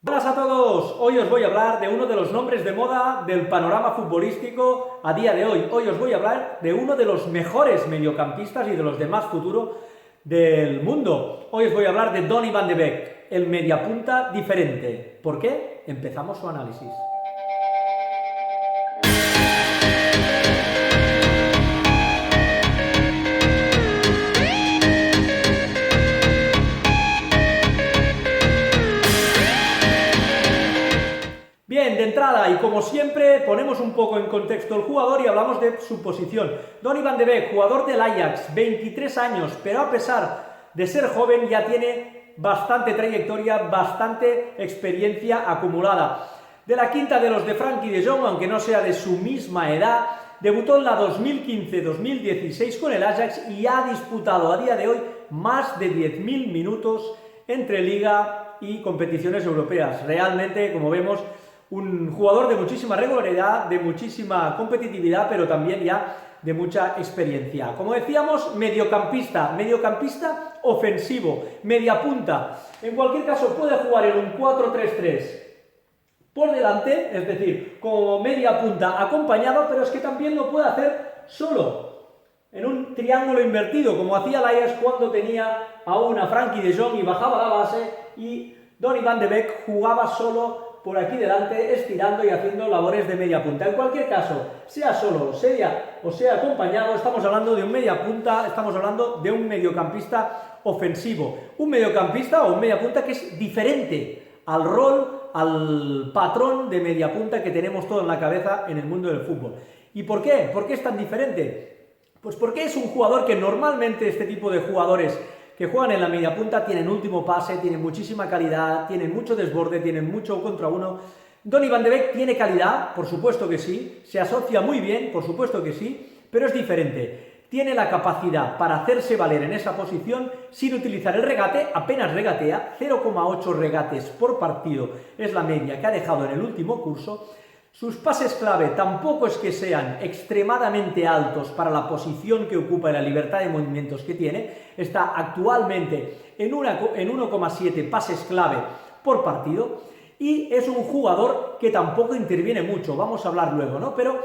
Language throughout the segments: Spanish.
Buenas a todos, hoy os voy a hablar de uno de los nombres de moda del panorama futbolístico a día de hoy. Hoy os voy a hablar de uno de los mejores mediocampistas y de los de más futuro del mundo. Hoy os voy a hablar de Donny van de Beek, el mediapunta diferente. ¿Por qué? Empezamos su análisis. Bien, de entrada y como siempre ponemos un poco en contexto el jugador y hablamos de su posición. Donny van de Beek, jugador del Ajax, 23 años, pero a pesar de ser joven ya tiene bastante trayectoria, bastante experiencia acumulada. De la quinta de los de Frenkie de Jong, aunque no sea de su misma edad, debutó en la 2015-2016 con el Ajax y ha disputado a día de hoy más de 10.000 minutos entre liga y competiciones europeas. Realmente, como vemos, un jugador de muchísima regularidad, de muchísima competitividad, pero también ya de mucha experiencia. Como decíamos, mediocampista ofensivo, mediapunta. En cualquier caso puede jugar en un 4-3-3 por delante, es decir, como mediapunta acompañado, pero es que también lo puede hacer solo, en un triángulo invertido, como hacía el Ajax cuando tenía a una Frenkie de Jong y bajaba la base, y Donny van de Beek jugaba solo por aquí delante, estirando y haciendo labores de media punta. En cualquier caso, sea solo, o sea acompañado, estamos hablando de un media punta, estamos hablando de un mediocampista ofensivo. Un mediocampista o un media punta que es diferente al rol, al patrón de media punta que tenemos todo en la cabeza en el mundo del fútbol. ¿Y por qué? ¿Por qué es tan diferente? Pues porque es un jugador que normalmente este tipo de jugadores que juegan en la media punta tienen último pase, tienen muchísima calidad, tienen mucho desborde, tienen mucho contra uno. Donny van de Beek tiene calidad, por supuesto que sí, se asocia muy bien, por supuesto que sí, pero es diferente. Tiene la capacidad para hacerse valer en esa posición sin utilizar el regate, apenas regatea, 0,8 regates por partido es la media que ha dejado en el último curso. Sus pases clave tampoco es que sean extremadamente altos para la posición que ocupa y la libertad de movimientos que tiene. Está actualmente en 1,7 pases clave por partido y es un jugador que tampoco interviene mucho, vamos a hablar luego, ¿no? Pero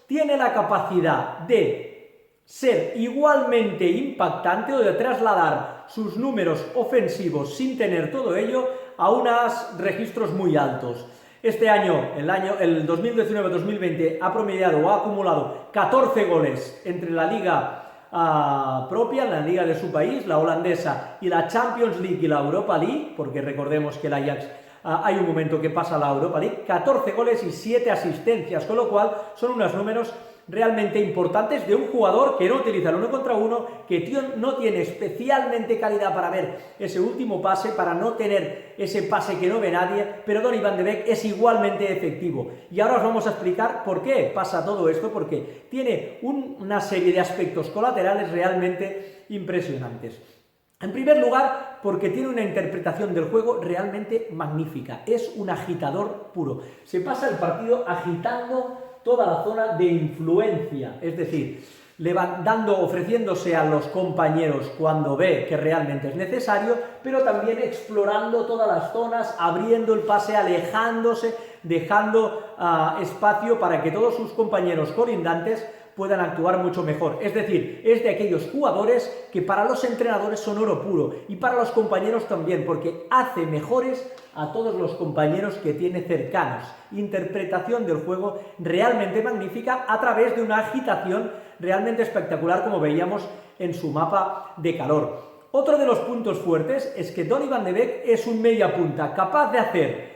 tiene la capacidad de ser igualmente impactante o de trasladar sus números ofensivos sin tener todo ello a unos registros muy altos. Este año, el 2019-2020, ha promediado o ha acumulado 14 goles entre la liga propia, la liga de su país, la holandesa, y la Champions League y la Europa League, porque recordemos que el Ajax hay un momento que pasa a la Europa League, 14 goles y 7 asistencias, con lo cual son unos números realmente importantes de un jugador que no utiliza el uno contra uno, que no tiene especialmente calidad para ver ese último pase, para no tener ese pase que no ve nadie, pero Donny van de Beek es igualmente efectivo. Y ahora os vamos a explicar por qué pasa todo esto, porque tiene una serie de aspectos colaterales realmente impresionantes. En primer lugar, porque tiene una interpretación del juego realmente magnífica, es un agitador puro, se pasa el partido agitando toda la zona de influencia, es decir, ofreciéndose a los compañeros cuando ve que realmente es necesario, pero también explorando todas las zonas, abriendo el pase, alejándose, dejando espacio para que todos sus compañeros colindantes puedan actuar mucho mejor. Es decir, es de aquellos jugadores que para los entrenadores son oro puro y para los compañeros también, porque hace mejores a todos los compañeros que tiene cercanos. Interpretación del juego realmente magnífica a través de una agitación realmente espectacular, como veíamos en su mapa de calor. Otro de los puntos fuertes es que Donny van de Beek es un mediapunta capaz de hacer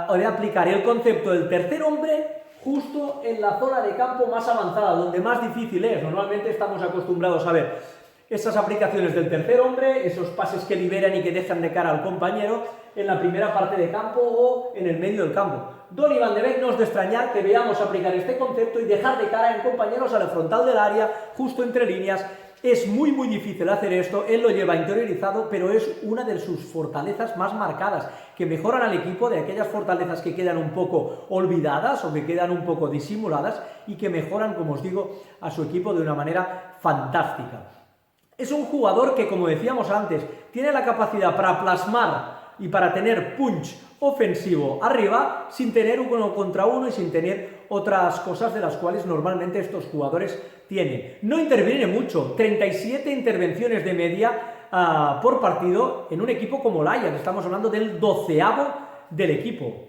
o de aplicar el concepto del tercer hombre justo en la zona de campo más avanzada, donde más difícil es. Normalmente estamos acostumbrados a ver esas aplicaciones del tercer hombre, esos pases que liberan y que dejan de cara al compañero en la primera parte de campo o en el medio del campo. Donny van de Beek no es de extrañar que veamos aplicar este concepto y dejar de cara en compañeros a la frontal del área, justo entre líneas. Es muy difícil hacer esto, él lo lleva interiorizado, pero es una de sus fortalezas más marcadas, que mejoran al equipo de aquellas fortalezas que quedan un poco olvidadas o que quedan un poco disimuladas y que mejoran, como os digo, a su equipo de una manera fantástica. Es un jugador que, como decíamos antes, tiene la capacidad para plasmar y para tener punch ofensivo arriba sin tener uno contra uno y sin tener otras cosas de las cuales normalmente estos jugadores tienen. No interviene mucho, 37 intervenciones de media por partido en un equipo como el Ajax, estamos hablando del 12º del equipo.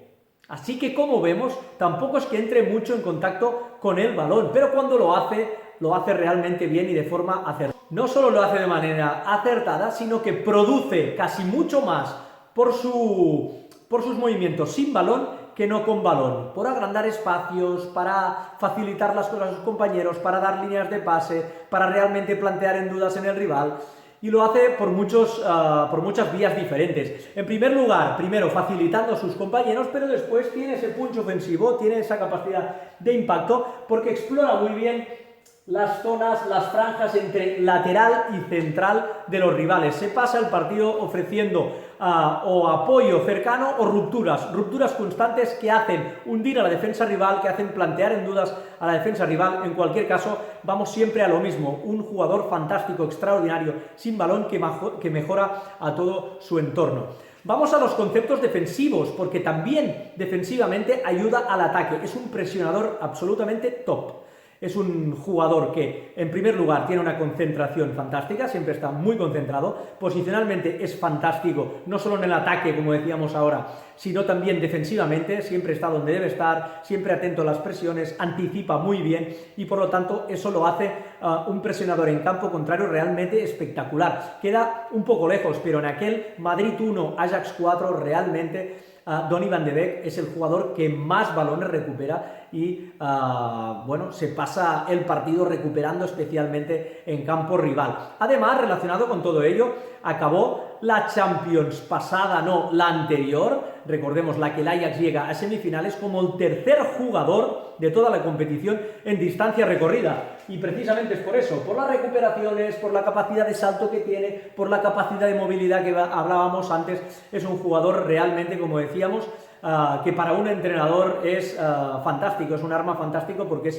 Así que, como vemos, tampoco es que entre mucho en contacto con el balón, pero cuando lo hace realmente bien y de forma acertada. No solo lo hace de manera acertada, sino que produce casi mucho más por sus movimientos sin balón que no con balón, por agrandar espacios, para facilitar las cosas a sus compañeros, para dar líneas de pase, para realmente plantear en dudas en el rival. Y lo hace por muchas vías diferentes. En primer lugar, primero facilitando a sus compañeros, pero después tiene ese punch ofensivo, tiene esa capacidad de impacto, porque explora muy bien las zonas, las franjas entre lateral y central de los rivales. Se pasa el partido ofreciendo o apoyo cercano o rupturas constantes que hacen hundir a la defensa rival, que hacen plantear en dudas a la defensa rival. En cualquier caso, vamos siempre a lo mismo, un jugador fantástico, extraordinario, sin balón, que mejora a todo su entorno. Vamos a los conceptos defensivos, porque también defensivamente ayuda al ataque. Es un presionador absolutamente top. Es un jugador que, en primer lugar, tiene una concentración fantástica, siempre está muy concentrado, posicionalmente es fantástico, no solo en el ataque, como decíamos ahora, sino también defensivamente, siempre está donde debe estar, siempre atento a las presiones, anticipa muy bien y, por lo tanto, eso lo hace un presionador en campo contrario realmente espectacular. Queda un poco lejos, pero en aquel Madrid 1, Ajax 4, realmente Donny van de Beek es el jugador que más balones recupera y bueno, se pasa el partido recuperando especialmente en campo rival. Además, relacionado con todo ello, acabó la Champions pasada, no, la anterior, recordemos la que el Ajax llega a semifinales como el tercer jugador de toda la competición en distancia recorrida. Y precisamente es por eso, por las recuperaciones, por la capacidad de salto que tiene, por la capacidad de movilidad que hablábamos antes. Es un jugador realmente, como decíamos, que para un entrenador es fantástico, es un arma fantástico porque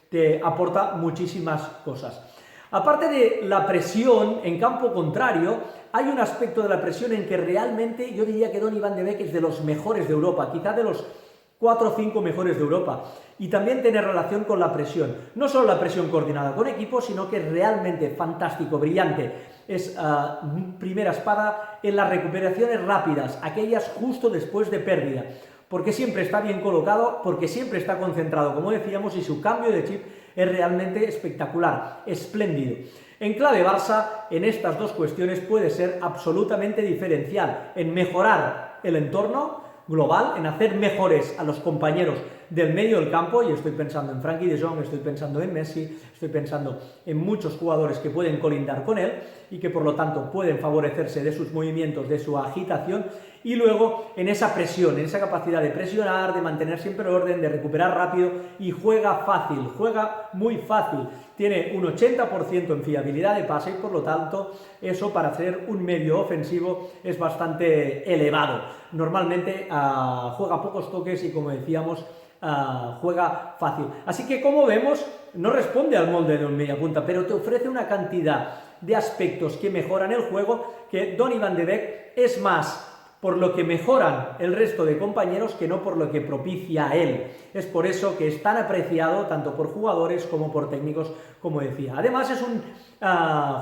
te aporta muchísimas cosas. Aparte de la presión en campo contrario, hay un aspecto de la presión en que realmente yo diría que Donny van de Beek es de los mejores de Europa, quizá de los 4 o 5 mejores de Europa, y también tiene relación con la presión, no solo la presión coordinada con equipos, sino que es realmente fantástico, brillante, es primera espada en las recuperaciones rápidas, aquellas justo después de pérdida, porque siempre está bien colocado, porque siempre está concentrado, como decíamos, y su cambio de chip es realmente espectacular, espléndido. En clave Barça, en estas dos cuestiones puede ser absolutamente diferencial, en mejorar el entorno global, en hacer mejores a los compañeros del medio del campo, y estoy pensando en Frenkie de Jong, estoy pensando en Messi, estoy pensando en muchos jugadores que pueden colindar con él y que por lo tanto pueden favorecerse de sus movimientos, de su agitación, y luego en esa presión, en esa capacidad de presionar, de mantener siempre el orden, de recuperar rápido, y juega fácil, juega muy fácil, tiene un 80% en fiabilidad de pase y por lo tanto eso para hacer un medio ofensivo es bastante elevado. Normalmente juega pocos toques y, como decíamos, juega fácil. Así que, como vemos, no responde al molde de un mediapunta, pero te ofrece una cantidad de aspectos que mejoran el juego, que Donny van de Beek es más por lo que mejoran el resto de compañeros que no por lo que propicia a él. Es por eso que es tan apreciado tanto por jugadores como por técnicos, como decía. Además es un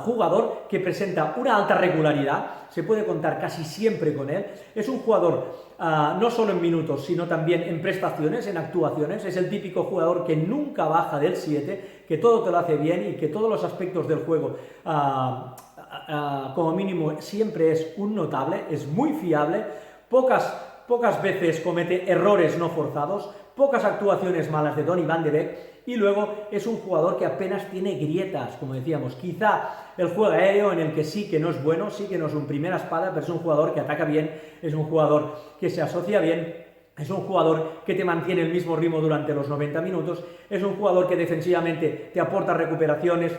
jugador que presenta una alta regularidad, se puede contar casi siempre con él. Es un jugador no solo en minutos, sino también en prestaciones, en actuaciones. Es el típico jugador que nunca baja del 7, que todo te lo hace bien y que todos los aspectos del juego como mínimo siempre es un notable, es muy fiable, pocas veces comete errores no forzados, pocas actuaciones malas de Donny van de Beek, y luego es un jugador que apenas tiene grietas, como decíamos. Quizá el juego aéreo, en el que sí que no es bueno, sí que no es un primera espada, pero es un jugador que ataca bien, es un jugador que se asocia bien, es un jugador que te mantiene el mismo ritmo durante los 90 minutos, es un jugador que defensivamente te aporta recuperaciones,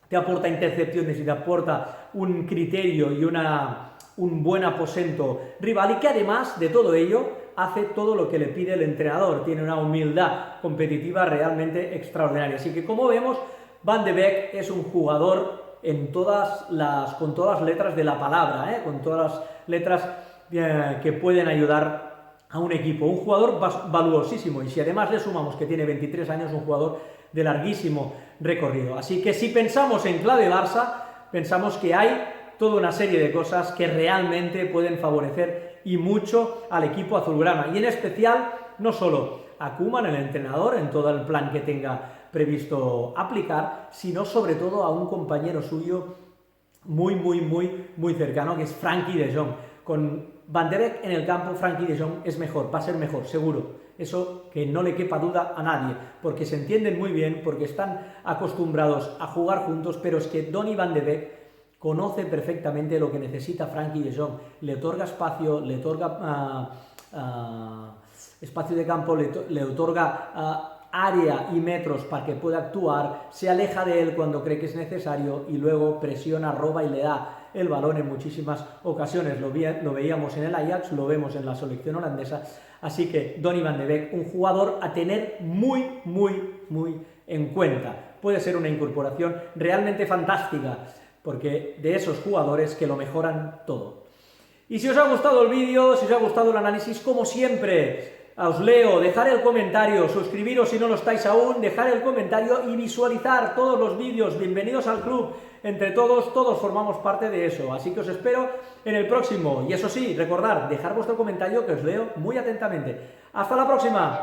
te aporta intercepciones y te aporta un criterio y un buen aposento rival, y que además de todo ello hace todo lo que le pide el entrenador, tiene una humildad competitiva realmente extraordinaria. Así que, como vemos, Van de Beek es un jugador con todas las letras de la palabra, con todas las letras que pueden ayudar a un equipo, un jugador valuosísimo, y si además le sumamos que tiene 23 años, un jugador de larguísimo recorrido. Así que si pensamos en clave Barça, pensamos que hay toda una serie de cosas que realmente pueden favorecer y mucho al equipo azulgrana, y en especial no solo a Koeman, el entrenador, en todo el plan que tenga previsto aplicar, sino sobre todo a un compañero suyo muy cercano, que es Frenkie de Jong. Con Van de Beek en el campo, Frenkie de Jong es mejor, va a ser mejor, seguro. Eso que no le quepa duda a nadie, porque se entienden muy bien, porque están acostumbrados a jugar juntos, pero es que Donny Van de Beek conoce perfectamente lo que necesita Frenkie de Jong. Le otorga espacio, le otorga espacio de campo, le otorga área y metros para que pueda actuar, se aleja de él cuando cree que es necesario y luego presiona, roba y le da el balón en muchísimas ocasiones. Lo veíamos en el Ajax, lo vemos en la selección holandesa. Así que Donny Van de Beek, un jugador a tener muy en cuenta. Puede ser una incorporación realmente fantástica, porque de esos jugadores que lo mejoran todo. Y si os ha gustado el vídeo, si os ha gustado el análisis, como siempre, os leo, dejar el comentario, suscribiros si no lo estáis aún, dejar el comentario y visualizar todos los vídeos. Bienvenidos al club. Entre todos formamos parte de eso. Así que os espero en el próximo. Y eso sí, recordad, dejar vuestro comentario que os leo muy atentamente. ¡Hasta la próxima!